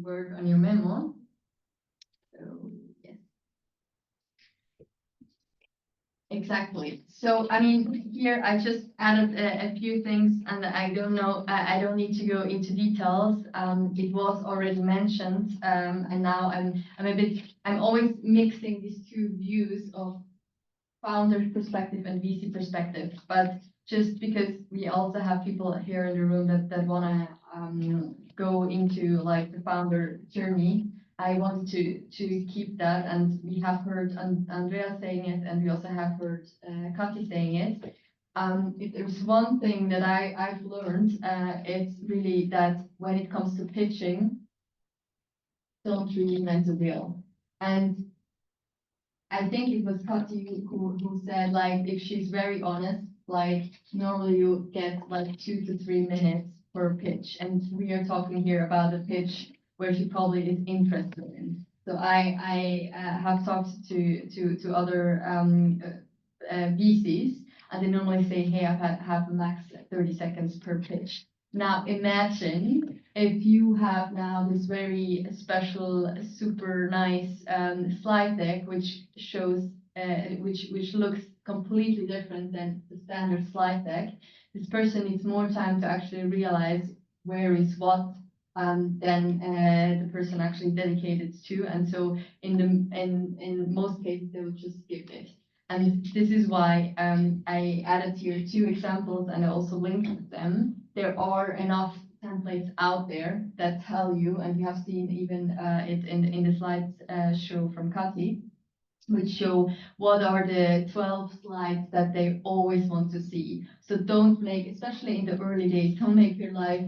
work on your memo. So, yes. Exactly. So, I mean, here I just added a few things, and I don't know, I don't need to go into details. It was already mentioned, and now I'm always mixing these two views of founder perspective and VC perspective, but just because we also have people here in the room that want to go into like the founder journey, I wanted to keep that, and we have heard Andrea saying it, and we also have heard Kati saying it. If there's one thing that I've learned, it's really that when it comes to pitching, don't reinvent the wheel. And I think it was Kati who said like if she's very honest, like normally you get like 2 to 3 minutes per pitch, and we are talking here about a pitch where she probably is interested in. So I have talked to other VCs, and they normally say, hey, have a max 30 seconds per pitch. Now imagine if you have now this very special, super nice slide deck, which shows, which looks completely different than the standard slide deck. This person needs more time to actually realize where is what than the person actually dedicated to. And so in most cases, they will just skip it. And this is why I added here 2 examples, and I also linked them. There are enough templates out there that tell you, and you have seen even it in the slides show from Kati, which show what are the 12 slides that they always want to see. So don't make, especially in the early days, don't make your life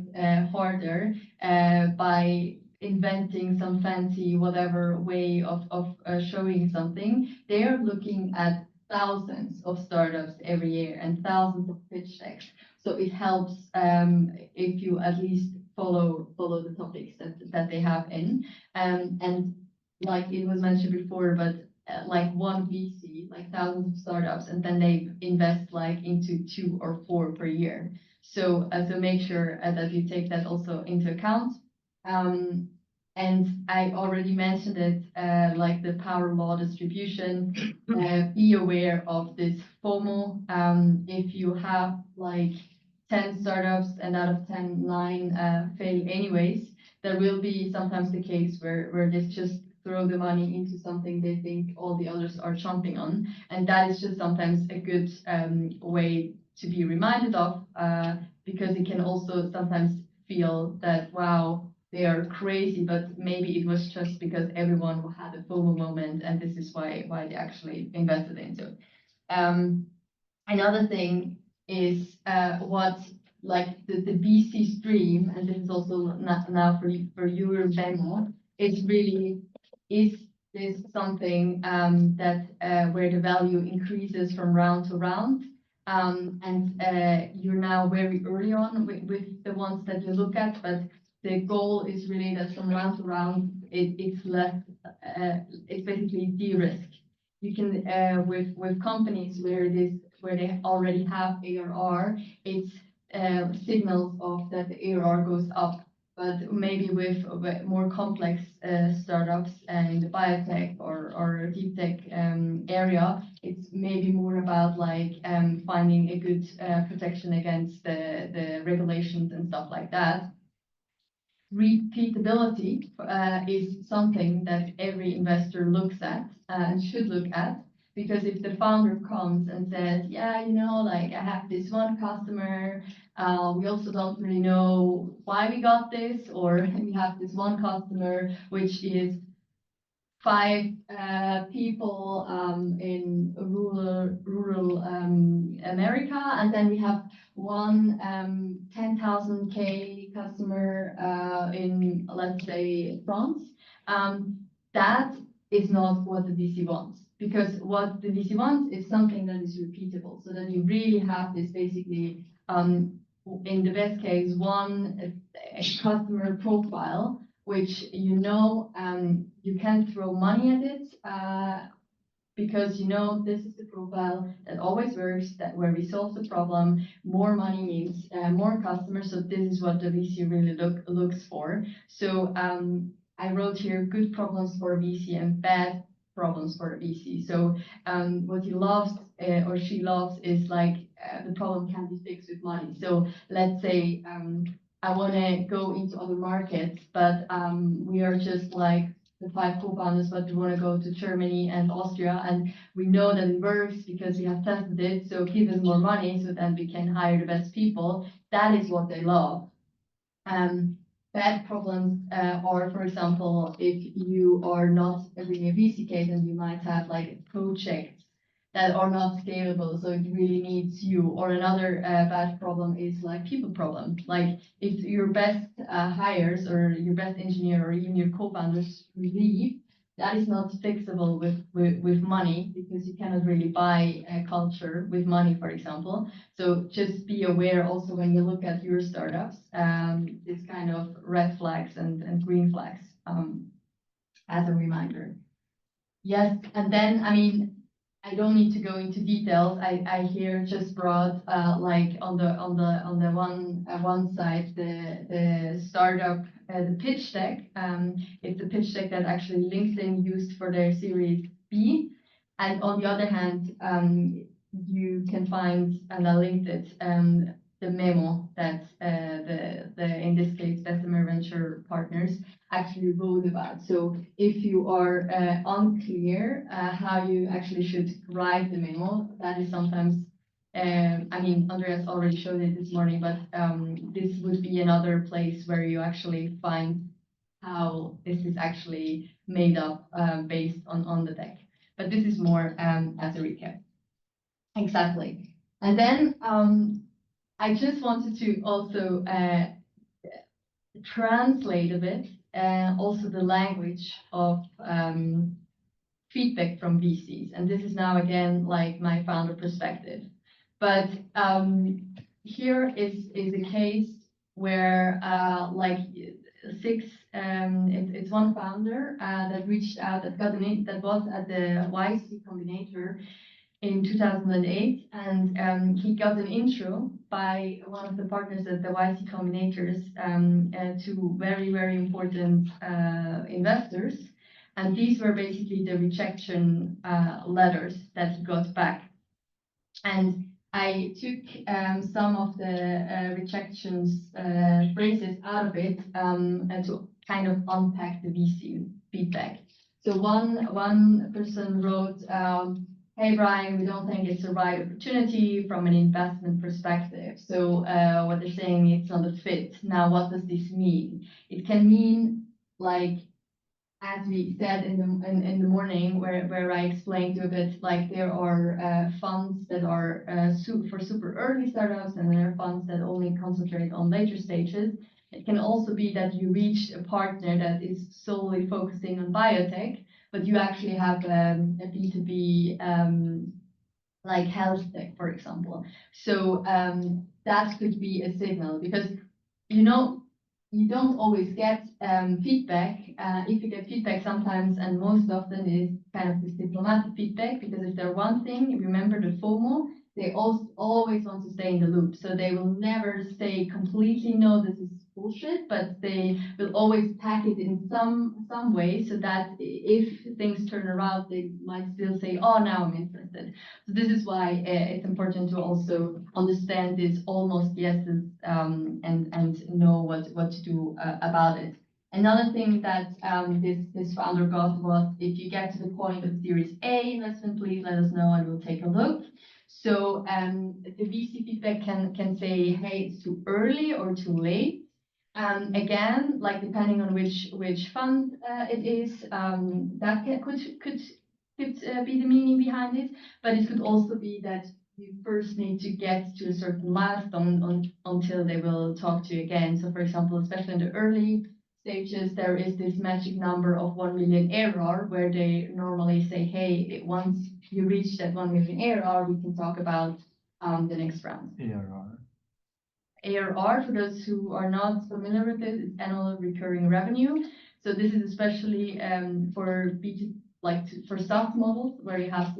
harder by inventing some fancy whatever way of showing something. They are looking at thousands of startups every year and thousands of pitch decks. So it helps if you at least follow the topics that they have in. And like it was mentioned before, but like one VC, like thousands of startups, and then they invest like into 2 or 4 per year. So make sure that you take that also into account. And I already mentioned it, like the power law distribution. Be aware of this FOMO. If you have like 10 startups and out of 10, 9 fail anyways, there will be sometimes the case where they just throw the money into something they think all the others are jumping on. And that is just sometimes a good way to be reminded of, because it can also sometimes feel that, wow, they are crazy, but maybe it was just because everyone had a FOMO moment, and this is why they actually invested into it. Another thing is what like the VC stream, and this is also now for your demo, is really, is this something that where the value increases from round to round? And you're now very early on with the ones that you look at, but the goal is really that from round to round, it's less, it's basically de-risk. You can with companies where they already have ARR, it's signals of that the ARR goes up. But maybe with more complex startups in the biotech or deep tech area, it's maybe more about like finding a good protection against the regulations and stuff like that. Repeatability is something that every investor looks at and should look at, because if the founder comes and says, yeah, like I have this one customer, we also don't really know why we got this, or we have this one customer which is 5 people in rural America, and then we have one 10,000 K customer in, let's say, France. That is not what the VC wants, because what the VC wants is something that is repeatable. So that you really have this basically, in the best case, one customer profile, which you can throw money at it because you know this is the profile that always works, that where we solve the problem, more money means more customers. So this is what the VC really looks for. So I wrote here good problems for a VC and bad problems for a VC. So what he loves or she loves is like the problem can be fixed with money. So let's say I want to go into other markets, but we are just like the 5 co-founders, but we want to go to Germany and Austria, and we know that it works because we have tested it. So give us more money so that we can hire the best people. That is what they love. Bad problems are, for example, if you are not really a VC case and you might have like projects that are not scalable, so it really needs you. Or another bad problem is like people problem. Like if your best hires or your best engineer or even your co-founders leave, that is not fixable with money, because you cannot really buy a culture with money, for example. So just be aware also when you look at your startups, this kind of red flags and green flags as a reminder. Yes, and then I mean, I don't need to go into details. I here just brought like on the one side the startup the pitch deck. It's a pitch deck that actually LinkedIn used for their Series B, and on the other hand, you can find, and I linked it, the memo that the in this case Bessemer Venture Partners actually wrote about. So if you are unclear how you actually should write the memo, that is sometimes, I mean, Andreas already showed it this morning, but this would be another place where you actually find how this is actually made up based on the deck. But this is more as a recap. Exactly. And then I just wanted to also translate a bit also the language of feedback from VCs. And this is now again like my founder perspective. But here is a case where like it's one founder that reached out, that was at the YC Combinator in 2008, and he got an intro by one of the partners at the YC Combinators to very, very important investors. And these were basically the rejection letters that he got back. And I took some of the rejections phrases out of it to kind of unpack the VC feedback. So one person wrote, hey Brian, we don't think it's the right opportunity from an investment perspective. So what they're saying, it's not a fit. Now, what does this mean? It can mean, like, as we said in the morning, where I explained to a bit, like there are funds that are for super early startups, and there are funds that only concentrate on later stages. It can also be that you reach a partner that is solely focusing on biotech, but you actually have a B2B like health tech, for example. So that could be a signal, because you know you don't always get feedback. If you get feedback sometimes, and most often is kind of this diplomatic feedback, because if they're one thing, remember the FOMO, they also always want to stay in the loop. So they will never say completely no, this is bullshit, but they will always pack it in some way, so that if things turn around, they might still say, oh, now I'm interested. So this is why it's important to also understand this almost yeses and know what to do about it. Another thing that this founder got was, if you get to the point of Series A investment, please let us know and we'll take a look. So the VC feedback can say, hey, it's too early or too late. Again, like depending on which fund it is, that could be the meaning behind it, but it could also be that you first need to get to a certain milestone until they will talk to you again. So for example, especially in the early stages, there is this magic number of 1 million ARR, where they normally say, hey, once you reach that 1 million ARR, we can talk about the next round. ARR, for those who are not familiar with it, is annual recurring revenue. So this is especially for B2, like for SaaS models where you have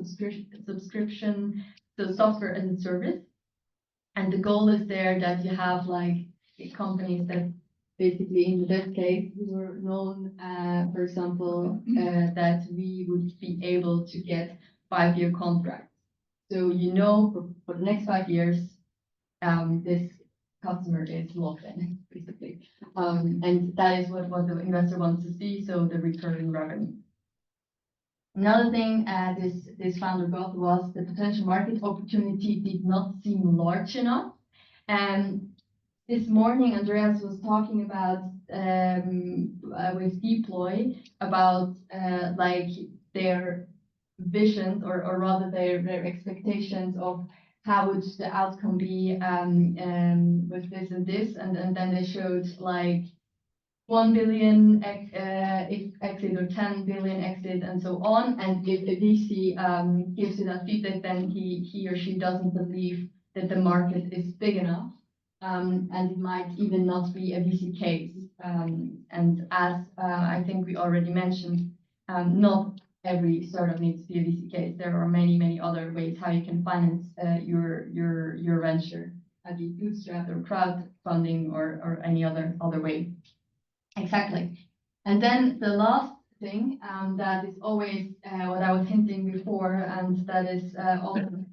subscription, so software as a service. And the goal is there that you have like companies that basically in this case we were known, for example, that we would be able to get 5-year contracts. So you know for the next 5 years, this customer is locked in, basically. And that is what the investor wants to see, so the recurring revenue. Another thing this founder got was the potential market opportunity did not seem large enough. And this morning, Andreas was talking about with Deploy about like their visions or rather their expectations of how would the outcome be with this and this, and then they showed like 1 billion exit or 10 billion exit and so on. And if a VC gives you that feedback, then he or she doesn't believe that the market is big enough, and it might even not be a VC case. And as I think we already mentioned, not every startup needs to be a VC case. There are many other ways how you can finance your venture, be bootstrap or crowdfunding or any other way. Exactly. And then the last thing that is always what I was hinting before, and that is often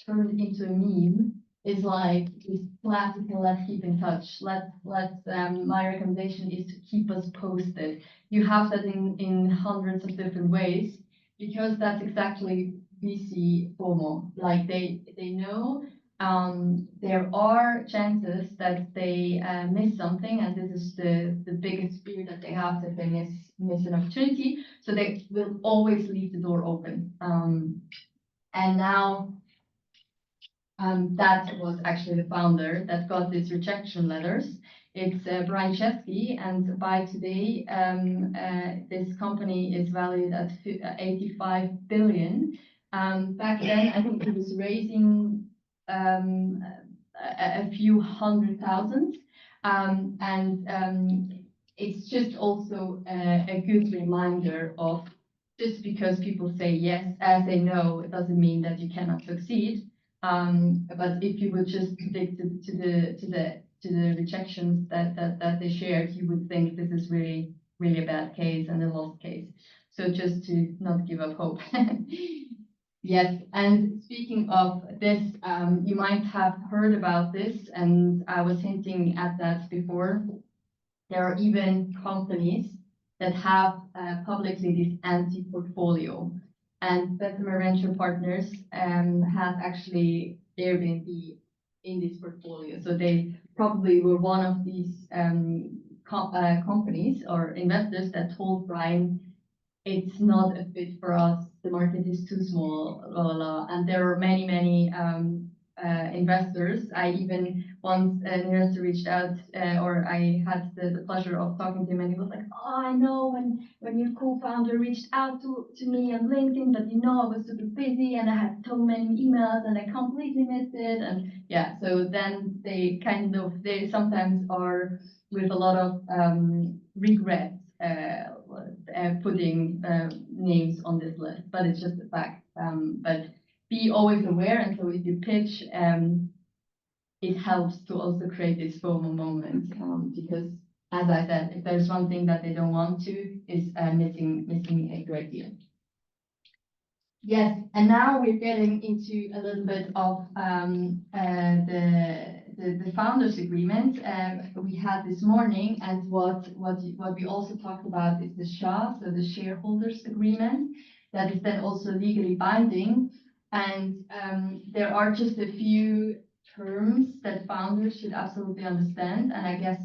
turned into a meme, is like this classical "let's keep in touch." My recommendation is to keep us posted. You have that in hundreds of different ways, because that's exactly VC FOMO. Like they know there are chances that they miss something, and this is the biggest fear that they have, that they miss an opportunity. So they will always leave the door open. And now that was actually the founder that got these rejection letters. It's Brian Chesky, and by today, this company is valued at 85 billion. Back then, I think it was raising a few 100,000. It's just also a good reminder of, just because people say yes as they know, it doesn't mean that you cannot succeed. But if you would just stick to the rejections that they shared, you would think this is really a bad case and a lost case. So just to not give up hope. Yes, and speaking of this, you might have heard about this, and I was hinting at that before. There are even companies that have publicly this anti-portfolio. And Bessemer Venture Partners has actually Airbnb in this portfolio. So they probably were one of these companies or investors that told Brian, it's not a fit for us, the market is too small, blah, blah, blah. And there are many investors. I even once an investor reached out, or I had the pleasure of talking to him, and he was like, oh, I know when your co-founder reached out to me on LinkedIn, but I was super busy and I had so many emails and I completely missed it. And yeah, so then they sometimes are with a lot of regret putting names on this list, but it's just a fact. But be always aware, and so if you pitch, it helps to also create this FOMO moment, because as I said, if there's one thing that they don't want to is missing a great deal. Yes, and now we're getting into a little bit of the founders agreement we had this morning, and what we also talked about is the SHA, so the shareholders agreement, that is then also legally binding. And there are just a few terms that founders should absolutely understand, and I guess,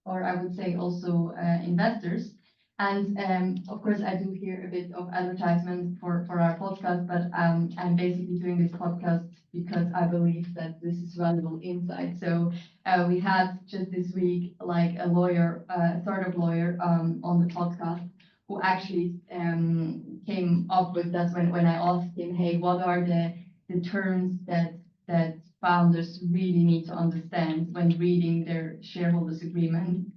or I would say also investors. And of course, I do hear a bit of advertisement for our podcast, but I'm basically doing this podcast because I believe that this is valuable insight. So we had just this week like a lawyer, a startup lawyer on the podcast, who actually came up with that when I asked him, hey, what are the terms that founders really need to understand when reading their shareholders agreement?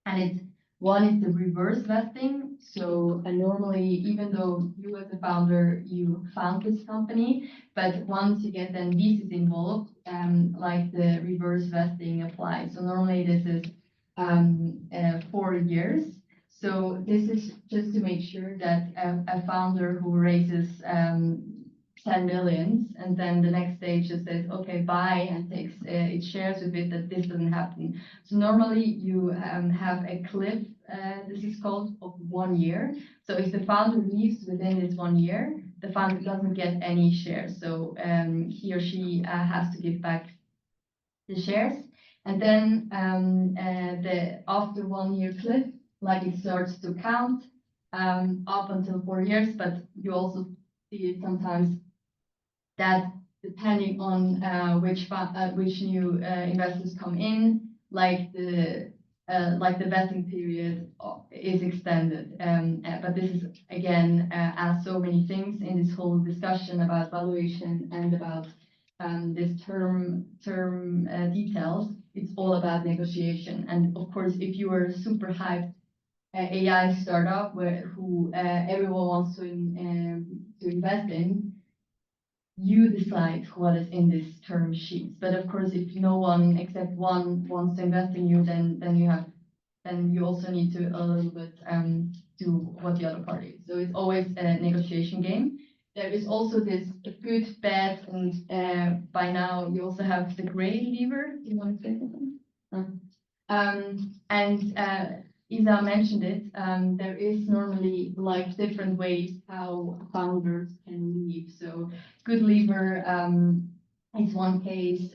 And it's One is the reverse vesting. So normally, even though you as a founder, you found this company, but once you get then VCs involved, like the reverse vesting applies. So normally this is 4 years. So this is just to make sure that a founder who raises 10 millions and then the next stage just says, okay, buy and takes its shares with it, that this doesn't happen. So normally you have a cliff, this is called, of 1 year. So if the founder leaves within this 1 year, the founder doesn't get any shares. So he or she has to give back the shares. And then after 1 year cliff, like it starts to count up until 4 years, but you also see it sometimes that depending on which new investors come in, like the vesting period is extended. But this is again, as so many things in this whole discussion about valuation and about this term details, it's all about negotiation. And of course, if you are a super hyped AI startup who everyone wants to invest in, you decide what is in this term sheet. But of course, if no one except one wants to invest in you, then you also need to a little bit do what the other party. So it's always a negotiation game. There is also this good, bad, and by now you also have the gray lever. Do you want to say something? Isa mentioned it, there is normally like different ways how founders can leave. So good lever is one case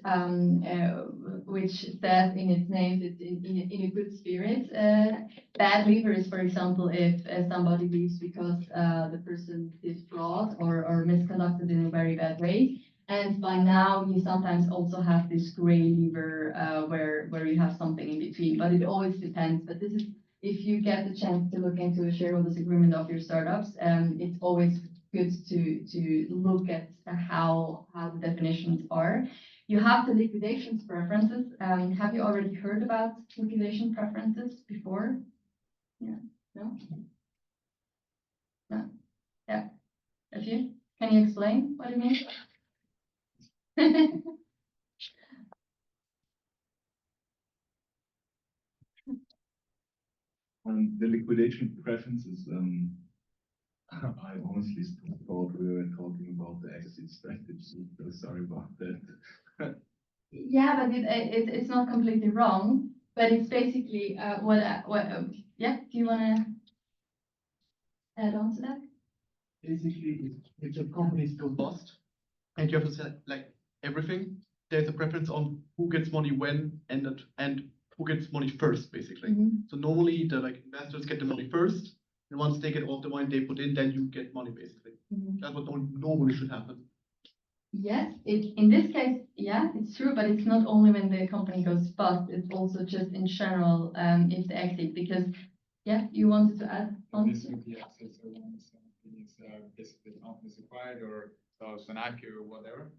which says in its name it's in a good spirit. Bad lever is, for example, if somebody leaves because the person did fraud or misconducted in a very bad way. And by now, you sometimes also have this gray lever where you have something in between, but it always depends. But this is, if you get the chance to look into a shareholders agreement of your startups, it's always good to look at how the definitions are. You have the liquidations preferences. Have you already heard about liquidation preferences before? Yeah. No? No? Yeah. A few? Can you explain what it means? The liquidation preferences, I honestly thought we were talking about the exit strategy. So sorry about that. Yeah, but it's not completely wrong. But it's basically yeah. Do you want to add on to that? Basically, if the company is still lost and you have to sell like everything, there's a preference on who gets money when and who gets money first, basically. So normally the investors get the money first, and once they get all the money they put in, then you get money, basically. That's what normally should happen. Yes, in this case, yeah, it's true, but it's not only when the company goes bust, it's also just in general if the exit, because yeah, you wanted to add on? This would be access so when something is basically the company is acquired or so an IPO or whatever,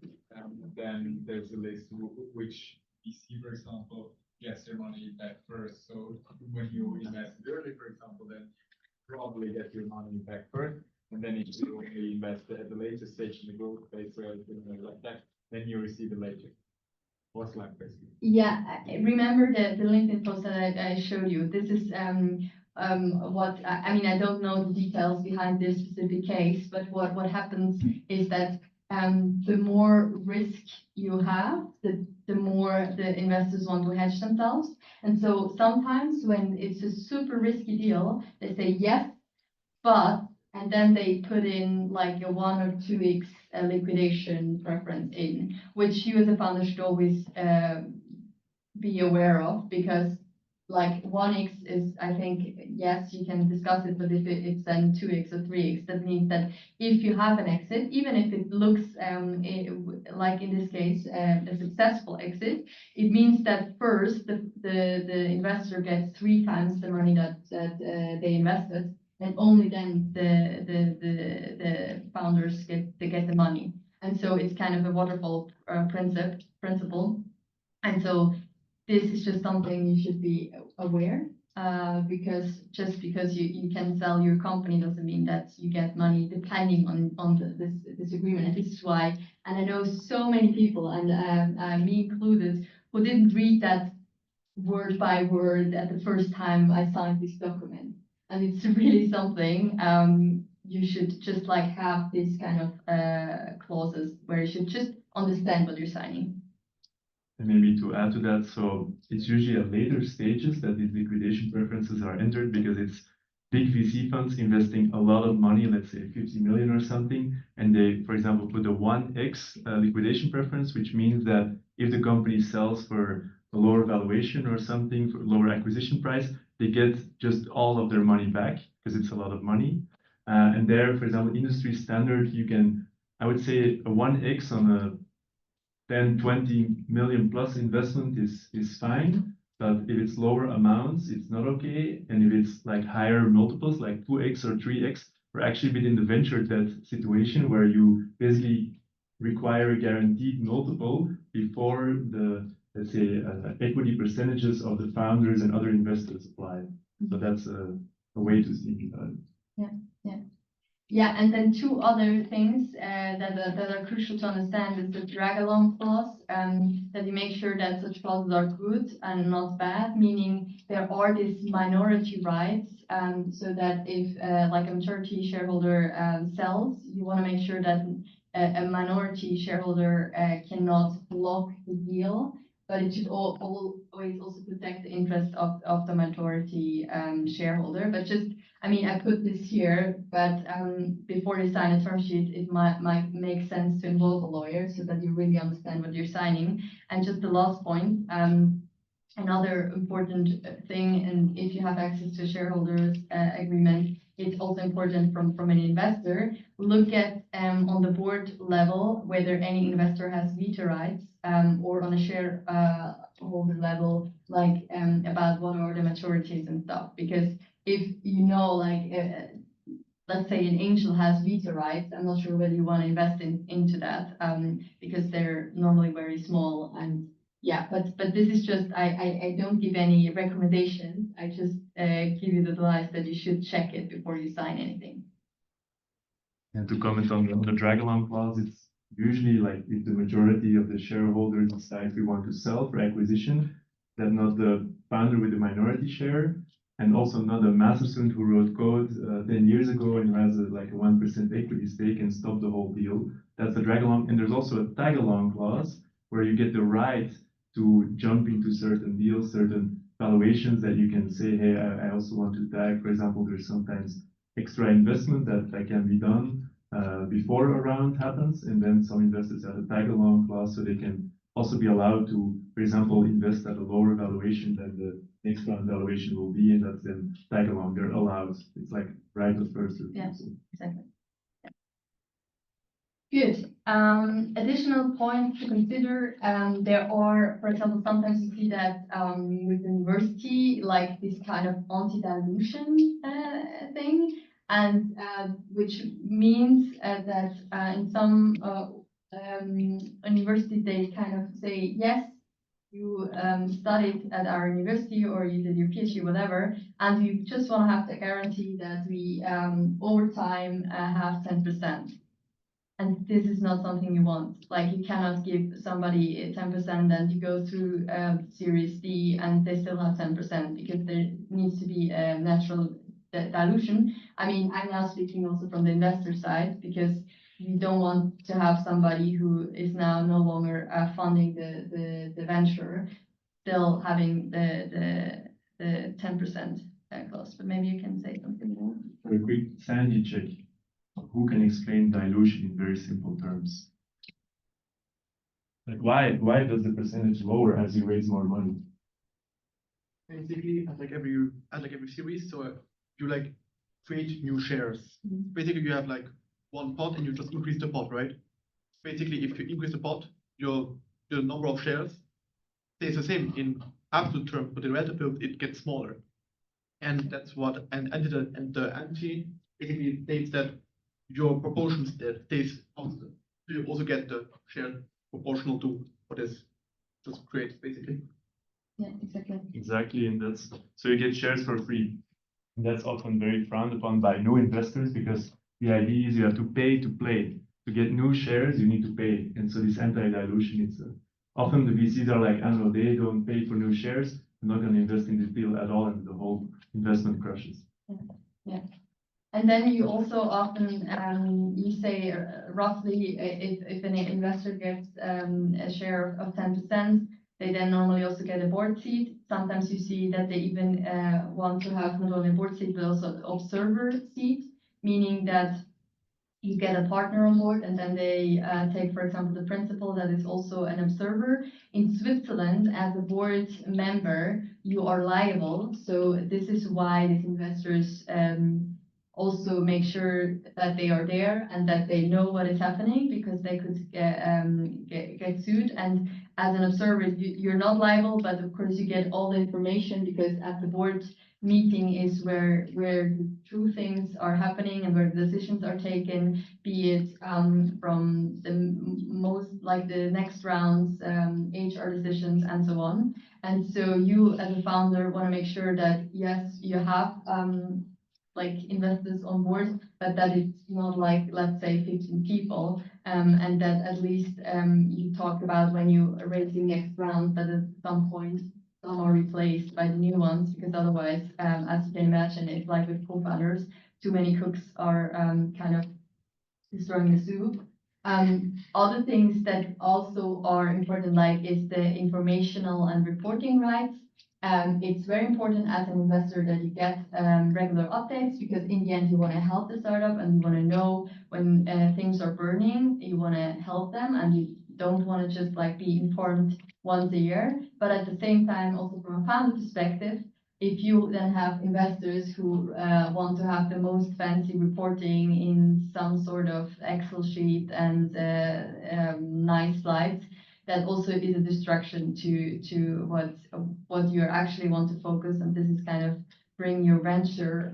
then there's a list which VC, for example, gets their money back first. So when you invest early, for example, then probably get your money back first. And then if you only invest at the later stage in the growth phase or anything like that, then you receive it later. What's like basically? Yeah, remember the LinkedIn post that I showed you. This is what I mean. I don't know the details behind this specific case, but what happens is that the more risk you have, the more the investors want to hedge themselves. And so sometimes when it's a super risky deal, they say yes, but and then they put in like a 1 or 2x liquidation preference in, which you as a founder should always be aware of, because like 1x is, I think, yes, you can discuss it, but if it's then 2x or 3x, that means that if you have an exit, even if it looks like in this case a successful exit, it means that first the investor gets 3 times the money that they invested, and only then the founders get the money. And so it's kind of a waterfall principle. And so this is just something you should be aware. because just because you can sell your company doesn't mean that you get money depending on this agreement. And this is why, and I know so many people, and me included, who didn't read that word by word at the first time I signed this document. And it's really something. You should just like have this kind of clauses where you should just understand what you're signing. And maybe to add to that, so it's usually at later stages that these liquidation preferences are entered because it's big VC funds investing a lot of money, let's say 50 million or something, and they, for example, put a 1x liquidation preference, which means that if the company sells for a lower valuation or something, for lower acquisition price, they get just all of their money back because it's a lot of money. And there, for example, industry standard, you can, I would say a 1x on a 10, 20 million plus investment is fine, but if it's lower amounts, it's not okay. And if it's like higher multiples, like 2x or 3x, we're actually within the venture debt situation where you basically require a guaranteed multiple before the, let's say, equity percentages of the founders and other investors apply. So that's a way to think about it. Yeah, and then two other things that are crucial to understand is the drag-along clause, that you make sure that such clauses are good and not bad, meaning there are these minority rights, so that if like a majority shareholder sells, you want to make sure that a minority shareholder cannot block the deal, but it should always also protect the interest of the majority shareholder. But just, I mean, I put this here, but before you sign a term sheet, it might make sense to involve a lawyer so that you really understand what you're signing. And just the last point, another important thing, and if you have access to a shareholders agreement, it's also important from an investor. Look at on the board level whether any investor has veto rights, or on a shareholder level, like about what are the maturities and stuff. Because if you know, like, let's say an angel has veto rights, I'm not sure whether you want to invest into that, because they're normally very small. And yeah, but this is just, I don't give any recommendations. I just give you the advice that you should check it before you sign anything. And to comment on the drag-along clause, it's usually like if the majority of the shareholders decide we want to sell for acquisition, that not the founder with the minority share, and also not a master student who wrote code 10 years ago and who has like a 1% equity stake and stop the whole deal. That's the drag-along. And there's also a tag-along clause where you get the right to jump into certain deals, certain valuations that you can say, hey, I also want to tag. For example, there's sometimes extra investment that can be done before a round happens, and then some investors have a tag-along clause, so they can also be allowed to, for example, invest at a lower valuation than the next round valuation will be, and that's then tag-along. They're allowed. It's like right of first refusal. Exactly. Good. Additional points to consider. There are, for example, sometimes you see that with university, like this kind of anti-dilution thing, and which means that in some universities they kind of say, yes, you studied at our university or you did your PhD, whatever, and we just want to have the guarantee that we over time have 10%. And this is not something you want. Like, you cannot give somebody 10% and you go through Series D and they still have 10%, because there needs to be a natural dilution. I mean, I'm now speaking also from the investor side, because you don't want to have somebody who is now no longer funding the venture, still having the 10% clause. But maybe you can say something more. For a quick sanity check, who can explain dilution in very simple terms? Like, why does the percentage lower as you raise more money? Basically, as like every series, so you like create new shares. Basically, you have like one pot and you just increase the pot, right? Basically, if you increase the pot, the number of shares stays the same in absolute terms, but in relative terms, it gets smaller. And that's what, and the anti basically states that your proportion stays constant. So you also get the share proportional to what is just created, basically. Yeah, exactly. Exactly, and that's so you get shares for free. And that's often very frowned upon by new investors because the idea is you have to pay to play. To get new shares, you need to pay. And so this anti-dilution is often the VCs are like, I don't know, they don't pay for new shares. I'm not going to invest in this deal at all, and the whole investment crashes. Yeah. And then you also often, you say roughly if an investor gets a share of 10%, they then normally also get a board seat. Sometimes you see that they even want to have not only a board seat, but also observer seat, meaning that you get a partner on board and then they take, for example, the principal that is also an observer. In Switzerland, as a board member, you are liable. So this is why these investors also make sure that they are there and that they know what is happening because they could get sued. And as an observer, you're not liable, but of course you get all the information because at the board meeting is where the true things are happening and where the decisions are taken, be it from the most like the next rounds, HR decisions and so on. And so you as a founder want to make sure that yes, you have like investors on board, but that it's not like, let's say 15 people, and that at least you talk about when you raise the next round that at some point some are replaced by the new ones, because otherwise, as you can imagine, it's like with co-founders, too many cooks are kind of destroying the soup. Other things that also are important, like is the informational and reporting rights. It's very important as an investor that you get regular updates because in the end you want to help the startup and you want to know when things are burning, you want to help them and you don't want to just like be informed once a year. But at the same time, also from a founder perspective, if you then have investors who want to have the most fancy reporting in some sort of Excel sheet and nice slides, that also is a distraction to what you actually want to focus, and this is kind of bring your venture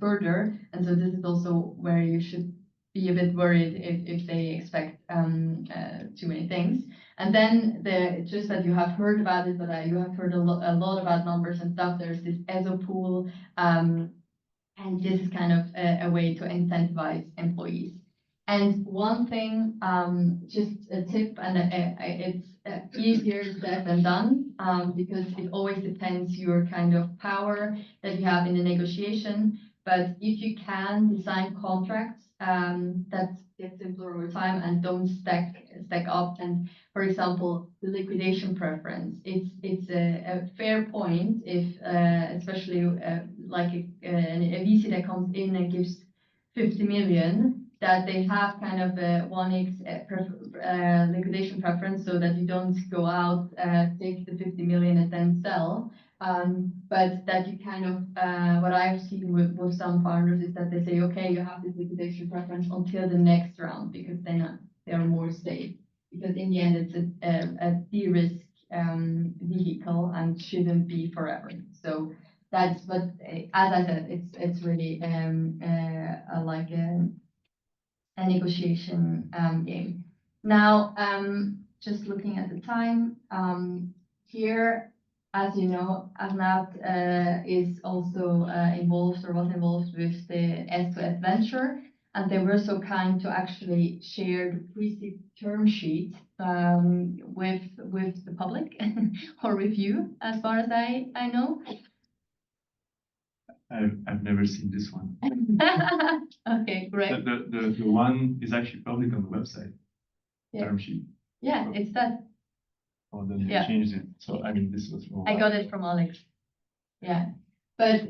further. And so this is also where you should be a bit worried if they expect too many things. And then just that you have heard about it, but you have heard a lot about numbers and stuff. There's this ESO pool, and this is kind of a way to incentivize employees. And one thing, just a tip, and it's easier said than done because it always depends your kind of power that you have in the negotiation. But if you can design contracts that get simpler over time and don't stack up. And for example, the liquidation preference, it's a fair point if especially like a VC that comes in and gives 50 million, that they have kind of a 1x liquidation preference so that you don't go out, take the 50 million and then sell. But that you kind of, what I've seen with some founders is that they say, okay, you have this liquidation preference until the next round because then they are more safe. Because in the end, it's a de-risk vehicle and shouldn't be forever. So that's, but as I said, it's really like a negotiation game. Now, just looking at the time, here, as you know, Arnaud is also involved or was involved with the S2S venture, and they were so kind to actually share the pre-seed term sheet with the public or with you, as far as I know. I've never seen this one. Okay, great. The one is actually public on the website. Yeah. Term sheet. Yeah, it's that. Oh, then they Yeah. changed it. So I mean, this was from a I while got ago. it from Alex. Yeah, but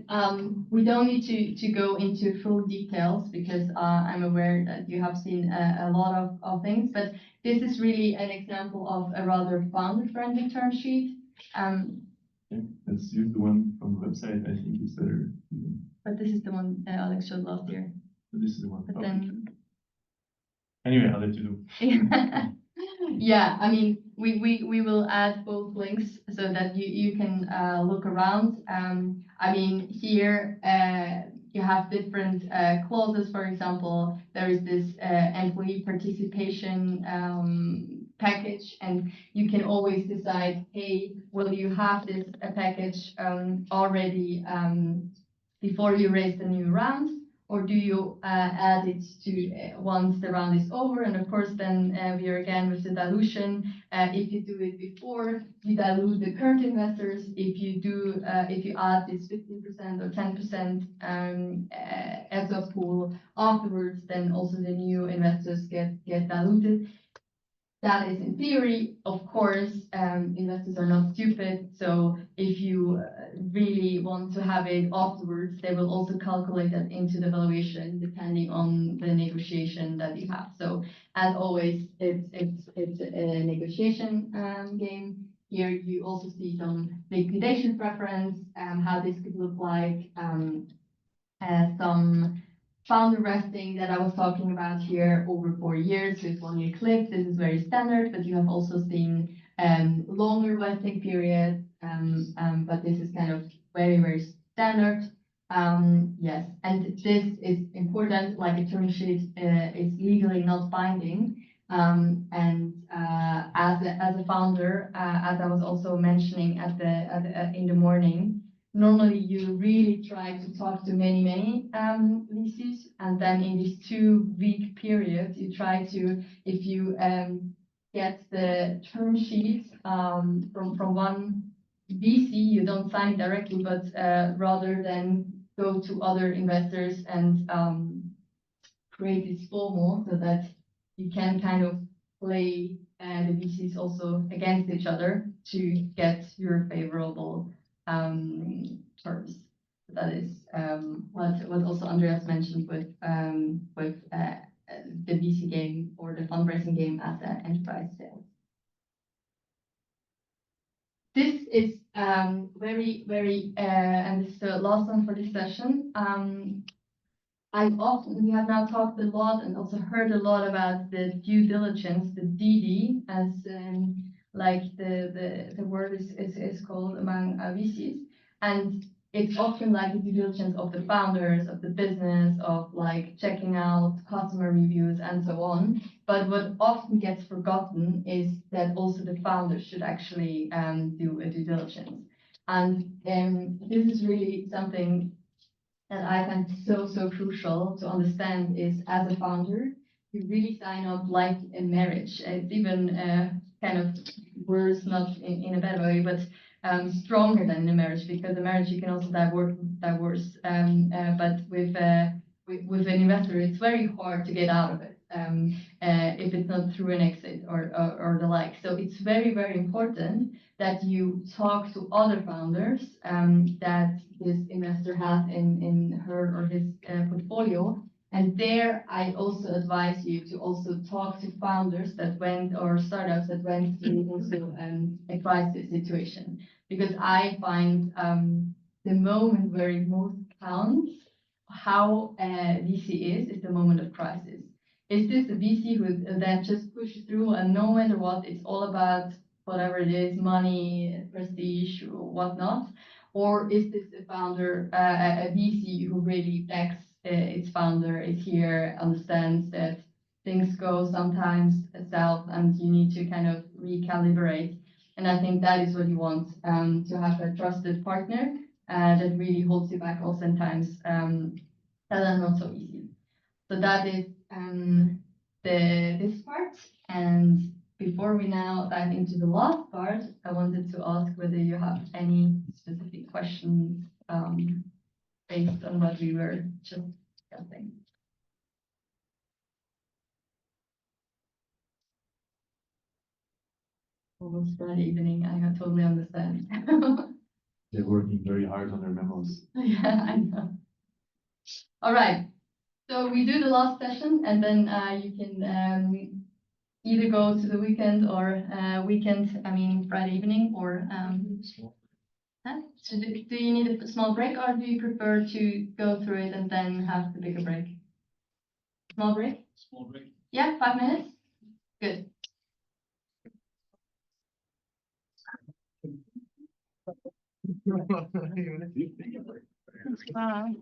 we don't need to go into full details because I'm aware that you have seen a lot of things. But this is really an example of a rather founder-friendly term sheet. Yeah, let's use the one from the website. I think it's better. But this is the one Alex showed last year. But this is the one. But Okay. then. Anyway, I'll let you do. Yeah, I mean, we will add both links so that you can look around. I mean, here you have different clauses. For example, there is this employee participation package, and you can always decide, hey, will you have this package already before you raise the new round, or do you add it to once the round is over? And of course, then we are again with the dilution. If you do it before, you dilute the current investors. If you add this 15% or 10% as a pool afterwards, then also the new investors get diluted. That is in theory. Of course, investors are not stupid. So if you really want to have it afterwards, they will also calculate that into the valuation depending on the negotiation that you have. So as always, it's a negotiation game. Here you also see some liquidation preference, how this could look like, some founder vesting that I was talking about here over 4 years with 1-year cliff. This is very standard, but you have also seen longer vesting periods, but this is kind of very, very standard. Yes, and this is important, like a term sheet is legally not binding. And as a founder, as I was also mentioning in the morning, normally you really try to talk to many VCs, and then in this 2-week period, you try to, if you get the term sheet from one VC, you don't sign it directly, but rather than go to other investors and create this FOMO so that you can kind of play the VCs also against each other to get your favorable terms. That is what also Andreas mentioned with the VC game or the fundraising game as an enterprise sale. This is very, and this is the last one for this session. We have now talked a lot and also heard a lot about the due diligence, the DD, as like the word is called among VCs. And it's often like the due diligence of the founders, of the business, of like checking out customer reviews and so on. But what often gets forgotten is that also the founders should actually do a due diligence. And this is really something that I find so crucial to understand is, as a founder, you really sign up like a marriage. It's even kind of worse, not in a bad way, but stronger than in a marriage, because a marriage you can also divorce. But with an investor, it's very hard to get out of it if it's not through an exit or the like. So it's very important that you talk to other founders that this investor has in her or his portfolio. And there, I also advise you to also talk to founders that went, or startups that went through also a crisis situation. Because I find the moment where it most counts, how VC is the moment of crisis. Is this a VC who that just pushes through and no matter what, it's all about whatever it is, money, prestige, or whatnot? Or is this a founder, a VC who really backs its founder, is here, understands that things go sometimes south and you need to kind of recalibrate? And I think that is what you want, to have a trusted partner that really holds you back also in times that are not so easy. So that is this part. And before we now dive into the last part, I wanted to ask whether you have any specific questions based on what we were just discussing. Almost Friday evening, I totally understand. They're working very hard on their memos. Yeah, I know. All right. So we do the last session, and then you can either go to the weekend or Friday evening, or so do you need a small break, or do you prefer to go through it and then have the bigger break? Small break? Small break. Yeah, 5 minutes? Good. Bye.